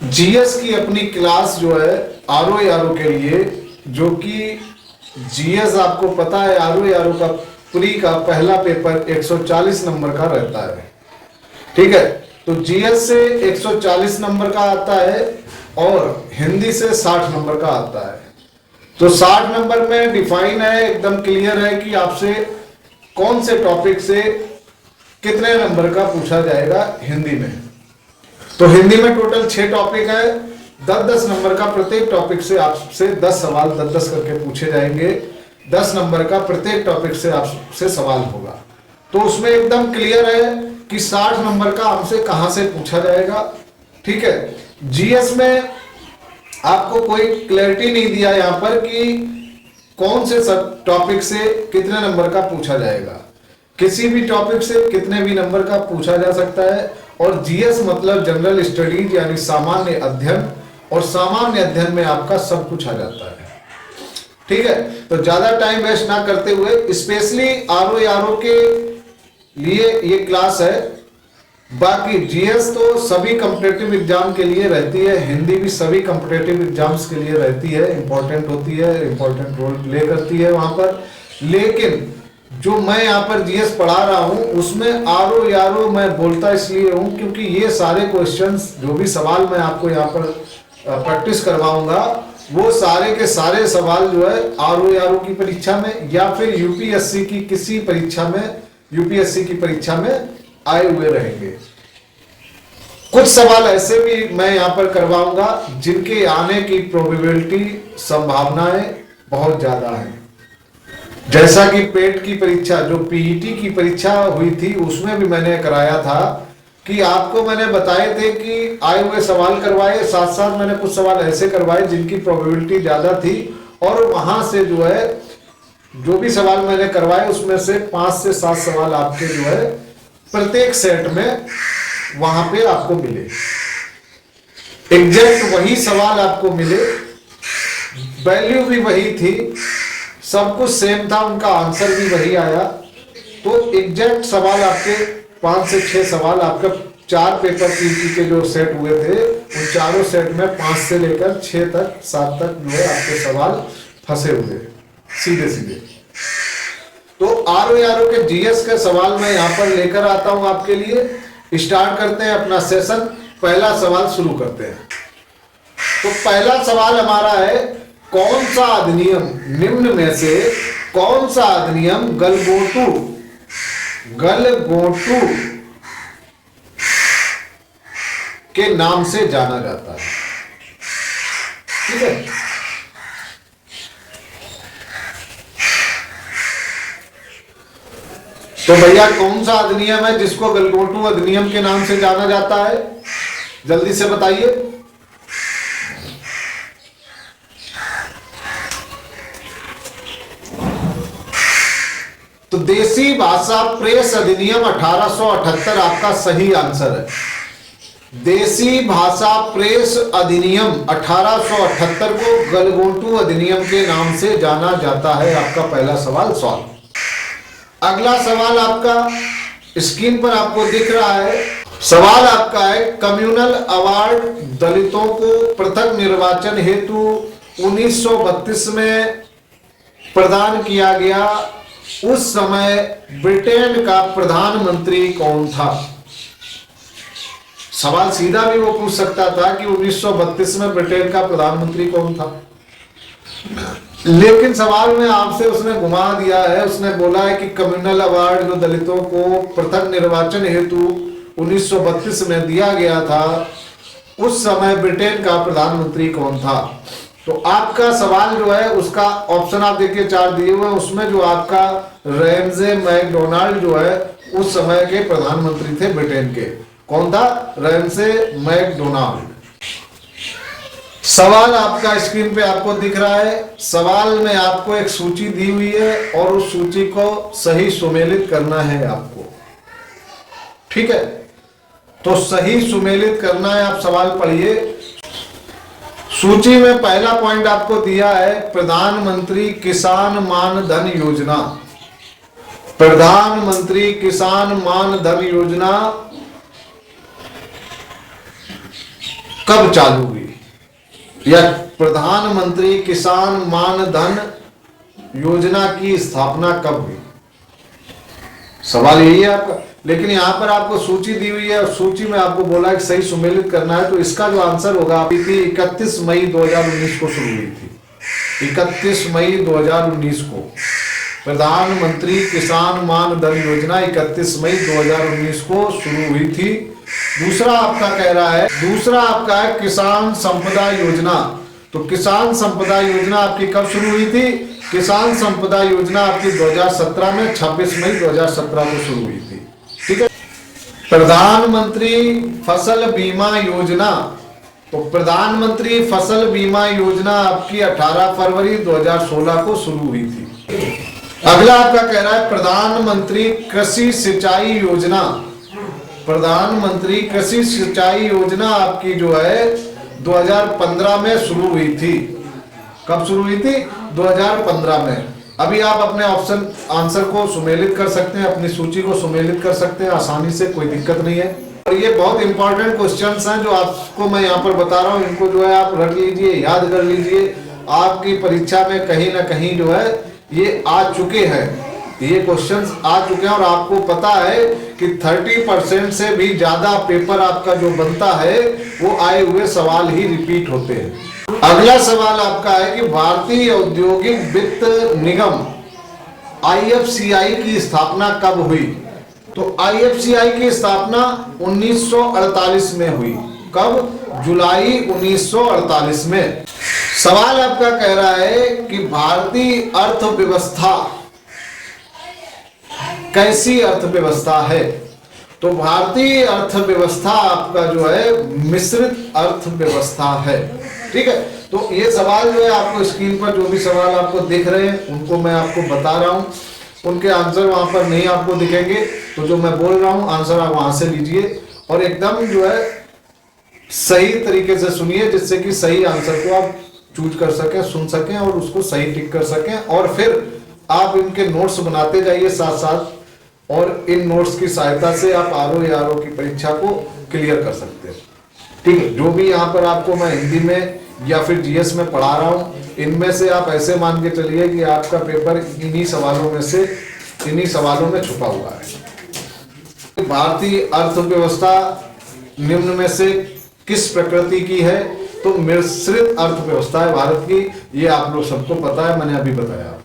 GS की अपनी class जो है आरओ के लिए, जो कि जीएस आपको पता है आरओ का प्री का पहला पेपर 140 नंबर का रहता है। ठीक है, तो जीएस से 140 नंबर का आता है और हिंदी से 60 नंबर का आता है। तो 60 नंबर में डिफाइन है, एकदम क्लियर है कि आपसे कौन से टॉपिक से कितने नंबर का पूछा जाएगा हिंदी में। तो हिंदी में टोटल 6 टॉपिक है, 10-10 नंबर का प्रत्येक टॉपिक से आपसे 10 सवाल 10-10 करके पूछे जाएंगे। 10 नंबर का प्रत्येक टॉपिक से आपसे सवाल होगा। तो उसमें एकदम क्लियर है कि 60 नंबर का हमसे कहां से पूछा जाएगा। ठीक है, जीएस में आपको कोई क्लैरिटी नहीं दिया यहां पर कि कौन से सब टॉपिक से कितने नंबर का पूछा जाएगा। किसी भी टॉपिक से कितने भी नंबर का पूछा जा सकता है। और जीएस मतलब जनरल स्टडीज यानी सामान्य अध्ययन, और सामान्य अध्ययन में आपका सब कुछ आ जाता है। ठीक है, तो ज्यादा टाइम वेस्ट ना करते हुए स्पेशली आरओ के लिए ये क्लास है। बाकी जीएस तो सभी कॉम्पिटिटिव एग्जाम के लिए रहती है, हिंदी भी सभी कॉम्पिटिटिव एग्जाम्स के लिए रहती है, इंपॉर्टेंट होती है, इंपॉर्टेंट रोल प्ले करती है वहां पर। लेकिन जो मैं यहाँ पर जीएस पढ़ा रहा हूं उसमें आरओ मैं बोलता इसलिए हूं क्योंकि ये सारे क्वेश्चंस, जो भी सवाल मैं आपको यहाँ पर प्रैक्टिस करवाऊंगा, वो सारे के सारे सवाल जो है आरओ की परीक्षा में या फिर यूपीएससी की किसी परीक्षा में, यूपीएससी की परीक्षा में आए हुए रहेंगे। कुछ सवाल ऐसे भी मैं यहाँ पर करवाऊंगा जिनके आने की प्रोबेबिलिटी, संभावनाएं बहुत ज्यादा है। जैसा कि पेट की परीक्षा, जो पीईटी की परीक्षा हुई थी, उसमें भी मैंने कराया था कि आपको मैंने बताए थे कि आए हुए सवाल करवाए, साथ साथ मैंने कुछ सवाल ऐसे करवाए जिनकी प्रोबेबिलिटी ज्यादा थी, और वहां से जो है जो भी सवाल मैंने करवाए उसमें से 5 से 7 सवाल आपके जो है प्रत्येक सेट में वहां पे आपको मिले, एग्जैक्ट वही सवाल आपको मिले, वैल्यू भी वही थी, सब कुछ सेम था, उनका आंसर भी वही आया। तो एग्जैक्ट सवाल आपके 5 से 6 सवाल आपके 4 पेपर पीटी के जो सेट हुए थे, उन चारों सेट में 5 से लेकर 6 तक 7 तक जो है आपके सवाल फंसे हुए सीधे सीधे। तो आरओ के जीएस के सवाल मैं यहां पर लेकर आता हूं आपके लिए। स्टार्ट करते हैं अपना सेशन, पहला सवाल शुरू करते हैं। तो पहला सवाल हमारा है, कौन सा अधिनियम निम्न में से कौन सा अधिनियम गलगोटू के नाम से जाना जाता है। ठीक है, तो भैया कौन सा अधिनियम है जिसको गलगोटू अधिनियम के नाम से जाना जाता है, जल्दी से बताइए। तो देसी भाषा प्रेस अधिनियम 1878 आपका सही आंसर है। देसी भाषा प्रेस अधिनियम 1878 को गलगोटू अधिनियम के नाम से जाना जाता है। आपका पहला सवाल सॉल्व। अगला सवाल आपका स्क्रीन पर आपको दिख रहा है। सवाल आपका है, कम्युनल अवार्ड दलितों को पृथक निर्वाचन हेतु 1932 में प्रदान किया गया, उस समय ब्रिटेन का प्रधानमंत्री कौन था। सवाल सीधा भी वो पूछ सकता था कि 1932 में ब्रिटेन का प्रधानमंत्री कौन था, लेकिन सवाल में आपसे उसने घुमा दिया है। उसने बोला है कि कम्युनल अवार्ड जो दलितों को पृथक निर्वाचन हेतु 1932 में दिया गया था, उस समय ब्रिटेन का प्रधानमंत्री कौन था। तो आपका सवाल जो है उसका ऑप्शन आप देखिए 4 दिए हुए हैं, उसमें जो आपका रैमजे मैकडोनाल्ड जो है उस समय के प्रधानमंत्री थे ब्रिटेन के। कौन था? Ramsay MacDonald. सवाल आपका स्क्रीन पे आपको दिख रहा है। सवाल में आपको एक सूची दी हुई है और उस सूची को सही सुमेलित करना है आपको। ठीक है, तो सही सुमेलित करना है। आप सवाल पढ़िए। सूची में पहला पॉइंट आपको दिया है प्रधानमंत्री किसान मान धन योजना। प्रधानमंत्री किसान मान धन योजना कब चालू हुई, या प्रधानमंत्री किसान मान धन योजना की स्थापना कब हुई। सवाल यही है आपका। लेकिन यहां पर आपको सूची दी हुई है और सूची में आपको बोला है कि सही सुमेलित करना है, तो इसका जो आंसर होगा 31 मई 2019 को शुरू हुई थी। 31 मई 2019 को प्रधानमंत्री किसान मान धन योजना 31 मई 2019 को शुरू हुई थी। दूसरा आपका कह रहा है, दूसरा आपका है किसान संपदा योजना। तो किसान संपदा योजना आपकी कब शुरू हुई थी? किसान संपदा योजना आपकी 2017 में 26 मई 2017 को शुरू हुई थी। ठीक है। प्रधानमंत्री फसल बीमा योजना, तो प्रधानमंत्री फसल बीमा योजना आपकी 18 फरवरी 2016 को शुरू हुई थी। अगला आपका कह रहा है प्रधानमंत्री कृषि सिंचाई योजना। प्रधानमंत्री कृषि सिंचाई योजना आपकी जो है 2015 में शुरू हुई थी। कब शुरू हुई थी? 2015 में। अभी आप अपने ऑप्शन आंसर को सुमेलित कर सकते हैं, अपनी सूची को सुमेलित कर सकते हैं आसानी से, कोई दिक्कत नहीं है। और ये बहुत इंपॉर्टेंट क्वेश्चंस हैं जो आपको मैं यहाँ पर बता रहा हूँ, इनको जो है आप रख लीजिए, याद कर लीजिए। आपकी परीक्षा में कहीं ना कहीं जो है ये आ चुके हैं, ये क्वेश्चंस आ चुके हैं और आपको पता है कि 30% से भी ज्यादा पेपर आपका जो बनता है वो आए हुए सवाल ही रिपीट होते हैं। अगला सवाल आपका है कि भारतीय औद्योगिक वित्त निगम IFCI की स्थापना कब हुई? तो IFCI की स्थापना 1948 में हुई। कब? जुलाई 1948 में। सवाल आपका कह रहा है कि भारतीय अर्थव्यवस्था कैसी अर्थव्यवस्था है? तो भारतीय अर्थव्यवस्था आपका जो है मिश्रित अर्थव्यवस्था है। ठीक है। तो ये सवाल जो है आपको स्क्रीन पर जो भी सवाल आपको दिख रहे हैं उनको मैं आपको बता रहा हूं, उनके आंसर वहां पर नहीं आपको दिखेंगे, तो जो मैं बोल रहा हूं आंसर आप वहां से लीजिए और एकदम जो है सही तरीके से सुनिए, जिससे कि सही आंसर को आप चूज कर सकें, सुन सकें और उसको सही टिक कर सकें। और फिर आप इनके नोट्स बनाते जाइए साथ साथ, और इन नोट्स की सहायता से आप RO की परीक्षा को क्लियर कर सकते हैं। ठीक है। जो भी यहाँ पर आपको मैं हिंदी में या फिर GS में पढ़ा रहा हूँ, इनमें से आप ऐसे मान के चलिए कि आपका पेपर इन्हीं सवालों में छुपा हुआ है। भारतीय अर्थव्यवस्था निम्न में से किस प्रकृति की है? तो मिश्रित अर्थव्यवस्था है भारत की। ये आप लोग सबको पता है, मैंने अभी बताया आपको।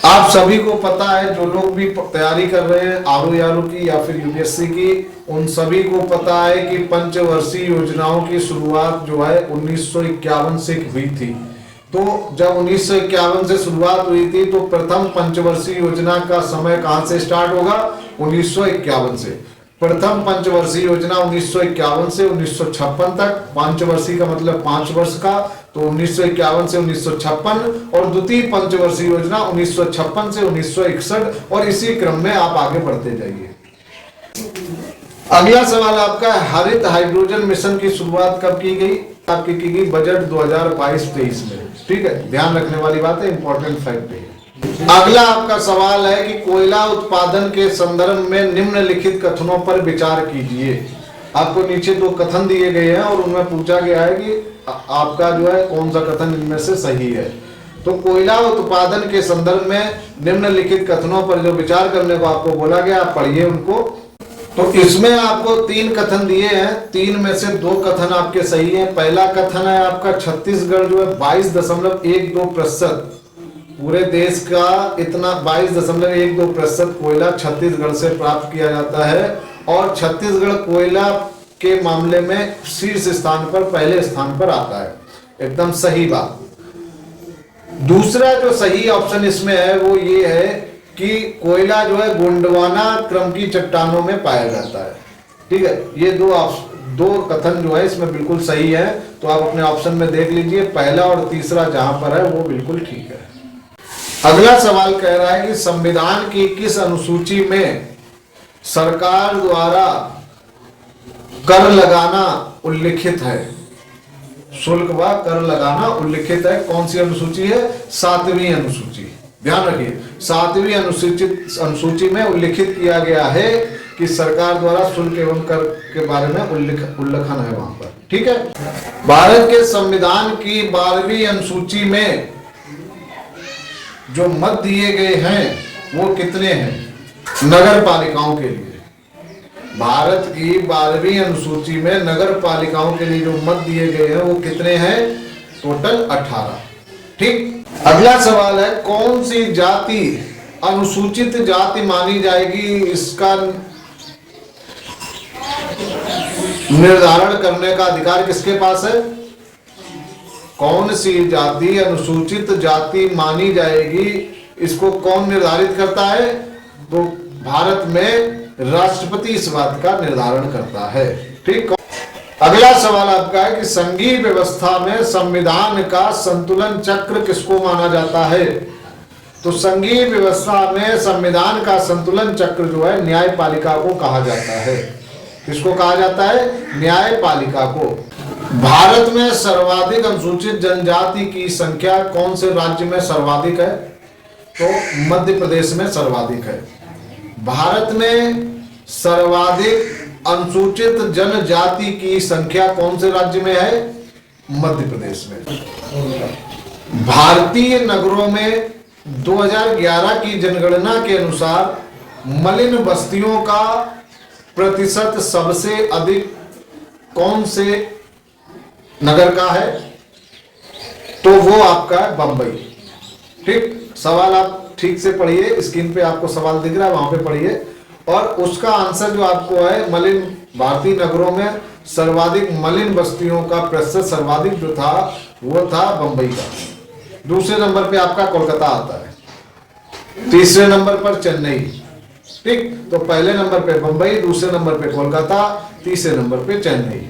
आप सभी को पता है, जो लोग भी तैयारी कर रहे हैं RO की या फिर UPSC की, उन सभी को पता है कि पंचवर्षीय योजनाओं की शुरुआत जो है 1951 से हुई थी। तो जब 1951 से शुरुआत हुई थी तो प्रथम पंचवर्षीय योजना का समय कहां से स्टार्ट होगा? 1951 से। प्रथम पंचवर्षीय योजना 1951 से 1956 तक। पंचवर्षीय का मतलब 5 वर्ष का, तो 1951 से 1956, और द्वितीय पंचवर्षीय योजना 1956 से 1961, और इसी क्रम में आप आगे बढ़ते जाइए। अगला सवाल आपका हरित हाइड्रोजन मिशन की शुरुआत कब की गई? आपकी की गई बजट 2022-23 में। ठीक है, ध्यान रखने वाली बात है, इंपॉर्टेंट फैक्ट है। अगला आपका सवाल है कि कोयला उत्पादन के संदर्भ में निम्नलिखित कथनों पर विचार कीजिए। आपको नीचे 2 कथन दिए गए हैं और उनमें पूछा गया है कि आपका जो है कौन सा कथन इनमें से सही है। तो कोयला उत्पादन के संदर्भ में निम्नलिखित कथनों पर जो विचार करने को आपको बोला गया, आप पढ़िए उनको। तो इसमें आपको 3 कथन दिए हैं, 3 में से 2 कथन आपके सही हैं। पहला कथन है आपका छत्तीसगढ़ जो है 22.12% पूरे देश का इतना 22.12% कोयला छत्तीसगढ़ से प्राप्त किया जाता है, और छत्तीसगढ़ कोयला के मामले में शीर्ष स्थान पर, पहले स्थान पर आता है। एकदम सही बात। दूसरा जो सही ऑप्शन इसमें है वो ये है कि कोयला जो है गोंडवाना क्रम की चट्टानों में पाया जाता है। ठीक है, ये 2 कथन जो है इसमें बिल्कुल सही है। तो आप अपने ऑप्शन में देख लीजिए, पहला और तीसरा जहां पर है वो बिल्कुल ठीक है। अगला सवाल कह रहा है कि संविधान की किस अनुसूची में सरकार द्वारा कर लगाना उल्लिखित है? शुल्क व कर लगाना उल्लिखित है। कौन सी अनुसूची है? 7वीं अनुसूची। ध्यान रखिए, 7वीं अनुसूची में उल्लिखित किया गया है कि सरकार द्वारा शुल्क एवं कर के बारे में उल्लेखन है वहां पर। ठीक है। भारत के संविधान की 12वीं अनुसूची में जो मत दिए गए हैं वो कितने हैं नगर पालिकाओं के लिए? भारत की 12वीं अनुसूची में नगर पालिकाओं के लिए जो मत दिए गए हैं वो कितने हैं? टोटल 18। ठीक। अगला सवाल है, कौन सी जाति अनुसूचित जाति मानी जाएगी? इसका निर्धारण करने का अधिकार किसके पास है? कौन सी जाति अनुसूचित जाति मानी जाएगी, इसको कौन निर्धारित करता है? तो भारत में राष्ट्रपति इस बात का निर्धारण करता है। ठीक। अगला सवाल आपका है कि संघीय व्यवस्था में संविधान का संतुलन चक्र किसको माना जाता है? तो संघीय व्यवस्था में संविधान का संतुलन चक्र जो है न्यायपालिका को कहा जाता है। किसको कहा जाता है? न्यायपालिका को। भारत में सर्वाधिक अनुसूचित जनजाति की संख्या कौन से राज्य में सर्वाधिक है? तो मध्य प्रदेश में सर्वाधिक है। भारत में सर्वाधिक अनुसूचित जनजाति की संख्या कौन से राज्य में है? मध्य प्रदेश में। भारतीय नगरों में 2011 की जनगणना के अनुसार मलिन बस्तियों का प्रतिशत सबसे अधिक कौन से नगर का है? तो वो आपका है बंबई। ठीक। सवाल आप ठीक से पढ़िए, स्क्रीन पे आपको सवाल दिख रहा है, वहां पे पढ़िए और उसका आंसर जो आपको है मलिन, भारतीय नगरों में सर्वाधिक मलिन बस्तियों का प्रतिशत सर्वाधिक जो था वो था बंबई का। दूसरे नंबर पे आपका कोलकाता आता है, तीसरे नंबर पर चेन्नई। ठीक। तो पहले नंबर पे बंबई, दूसरे नंबर पे कोलकाता, तीसरे नंबर पे चेन्नई।